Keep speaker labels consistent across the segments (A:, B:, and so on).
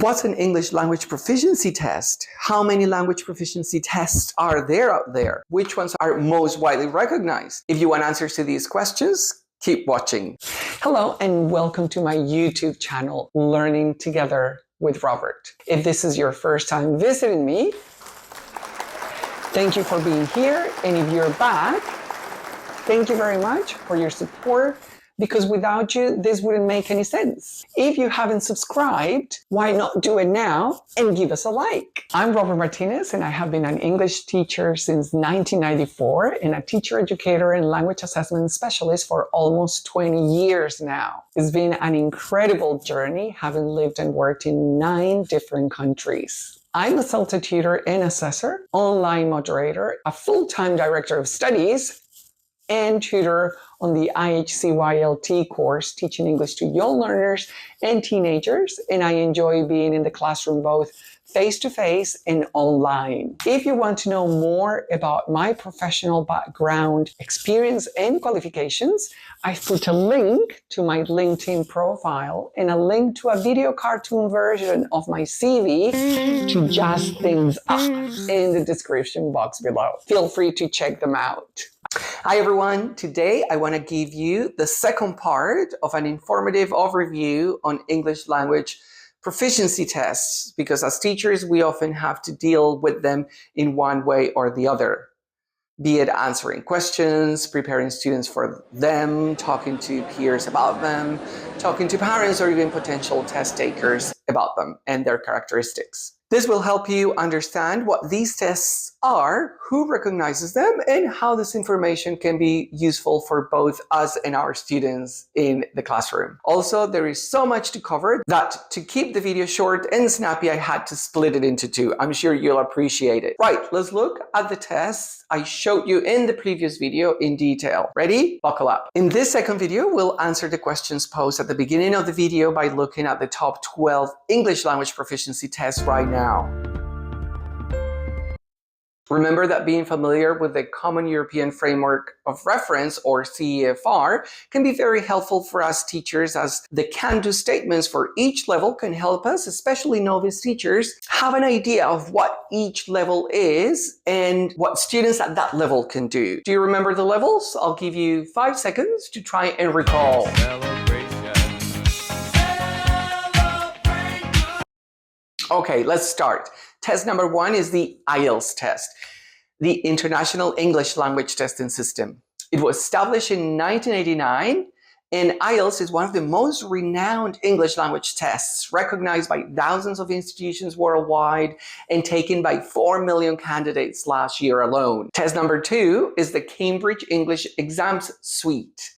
A: What's an English language proficiency test? How many language proficiency tests are there out there? Which ones are most widely recognized? If you want answers to these questions, keep watching. Hello and welcome to my YouTube channel, Learning Together with Robert. If this is your first time visiting me, thank you for being here. And if you're back, thank you very much for your support, because without you, this wouldn't make any sense. If you haven't subscribed, why not do it now and give us a like? I'm Robert Martinez, and I have been an English teacher since 1994 and a teacher educator and language assessment specialist for almost 20 years now. It's been an incredible journey, having lived and worked in 9 different countries. I'm a Cert tutor and assessor, online moderator, a full-time director of studies, and tutor on the IHCYLT course, teaching English to young learners and teenagers, and I enjoy being in the classroom both face-to-face and online. If you want to know more about my professional background, experience, and qualifications, I've put a link to my LinkedIn profile and a link to a video cartoon version of my CV to jazz things up in the description box below. Feel free to check them out. Hi everyone, today I want to give you the second part of an informative overview on English language proficiency tests, because as teachers we often have to deal with them in one way or the other, be it answering questions, preparing students for them, talking to peers about them, talking to parents or even potential test takers about them and their characteristics. This will help you understand what these tests are, who recognizes them, and how this information can be useful for both us and our students in the classroom. Also, there is so much to cover that to keep the video short and snappy, I had to split it into 2. I'm sure you'll appreciate it. Right, let's look at the tests I showed you in the previous video in detail. Ready? Buckle up. In this second video, we'll answer the questions posed at the beginning of the video by looking at the top 12 English language proficiency tests right now. Remember that being familiar with the Common European Framework of Reference, or CEFR, can be very helpful for us teachers, as the can-do statements for each level can help us, especially novice teachers, have an idea of what each level is and what students at that level can do. Do you remember the levels? I'll give you 5 seconds to try and recall. Okay, let's start. Test number 1 is the IELTS test, the International English Language Testing System. It was established in 1989, and IELTS is one of the most renowned English language tests, recognized by thousands of institutions worldwide and taken by 4 million candidates last year alone. Test number 2 is the Cambridge English Exams Suite.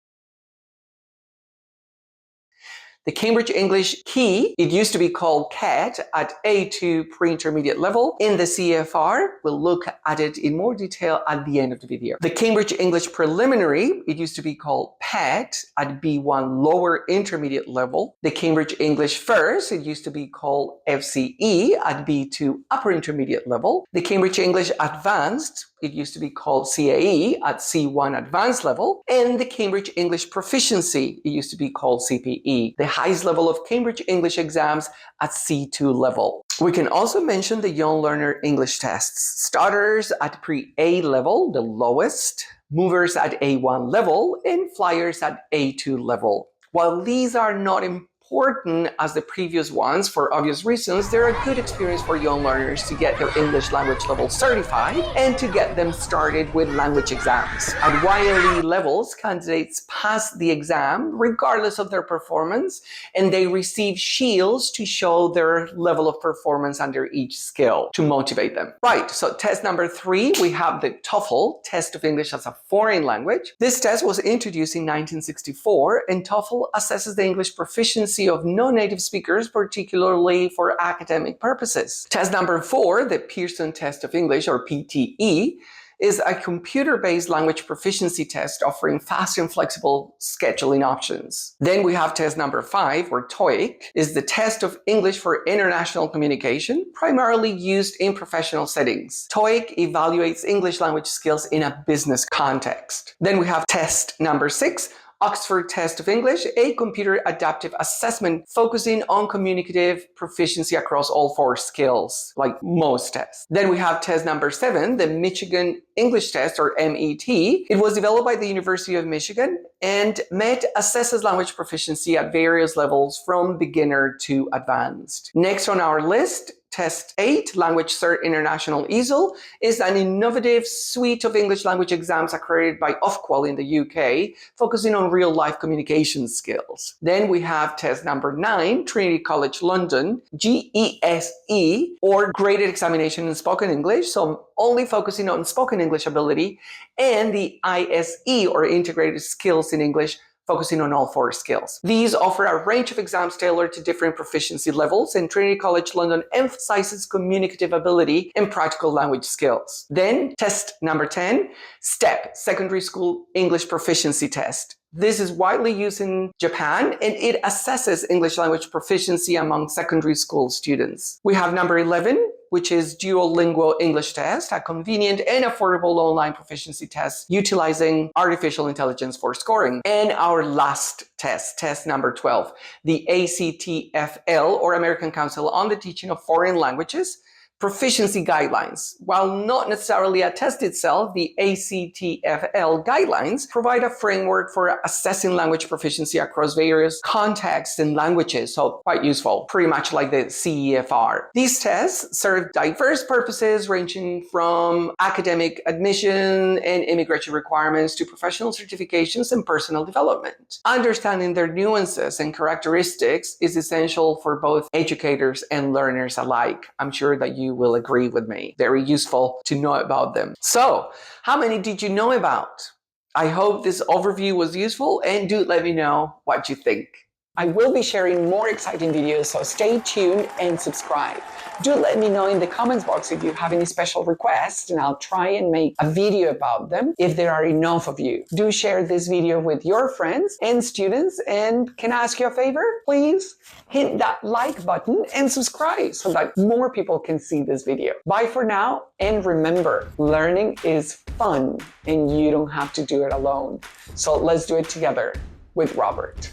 A: The Cambridge English Key, it used to be called CAT at A2 pre-intermediate level. In the CEFR, we'll look at it in more detail at the end of the video. The Cambridge English Preliminary, it used to be called PET at B1 lower intermediate level. The Cambridge English First, it used to be called FCE at B2 upper intermediate level. The Cambridge English Advanced, it used to be called CAE at C1 advanced level, and the Cambridge English Proficiency, it used to be called CPE, the highest level of Cambridge English exams at C2 level. We can also mention the Young Learner English tests, starters at pre-A level, the lowest, movers at A1 level, and flyers at A2 level. While these are not important as the previous ones for obvious reasons, they're a good experience for young learners to get their English language level certified and to get them started with language exams. At YLE levels, candidates pass the exam regardless of their performance, and they receive shields to show their level of performance under each skill to motivate them. Right, so test number 3, we have the TOEFL, Test of English as a Foreign Language. This test was introduced in 1964, and TOEFL assesses the English proficiency of non-native speakers, particularly for academic purposes. Test number 4, the Pearson Test of English, or PTE, is a computer-based language proficiency test offering fast and flexible scheduling options. Then we have test number 5, or TOEIC, is the test of English for international communication, primarily used in professional settings. TOEIC evaluates English language skills in a business context. Then we have test number 6, Oxford Test of English, a computer adaptive assessment focusing on communicative proficiency across all 4 skills, like most tests. Then we have test number 7, the Michigan English Test, or MET. It was developed by the University of Michigan and MET assesses language proficiency at various levels from beginner to advanced. Next on our list, Test 8, Language Cert International ESOL, is an innovative suite of English language exams accredited by Ofqual in the UK, focusing on real-life communication skills. Then we have test number 9, Trinity College London, GESE, or Graded Examination in Spoken English, so only focusing on spoken English ability, and the ISE, or Integrated Skills in English, focusing on all 4 skills. These offer a range of exams tailored to different proficiency levels, and Trinity College London emphasizes communicative ability and practical language skills. Then, test number 10, STEP, Secondary School English Proficiency Test. This is widely used in Japan, and it assesses English language proficiency among secondary school students. We have number 11, which is Duolingo English Test, a convenient and affordable online proficiency test utilizing artificial intelligence for scoring. And our last test, test number 12, the ACTFL, or American Council on the Teaching of Foreign Languages, Proficiency Guidelines. While not necessarily a test itself, the ACTFL guidelines provide a framework for assessing language proficiency across various contexts and languages, so quite useful, pretty much like the CEFR. These tests serve diverse purposes ranging from academic admission and immigration requirements to professional certifications and personal development. Understanding their nuances and characteristics is essential for both educators and learners alike. I'm sure that you will agree with me. Very useful to know about them. So, how many did you know about? I hope this overview was useful, and do let me know what you think. I will be sharing more exciting videos, so stay tuned and subscribe. Do let me know in the comments box if you have any special requests, and I'll try and make a video about them if there are enough of you. Do share this video with your friends and students, and can I ask you a favor? Please hit that like button and subscribe so that more people can see this video. Bye for now, and remember, learning is fun and you don't have to do it alone. So let's do it together with Robert.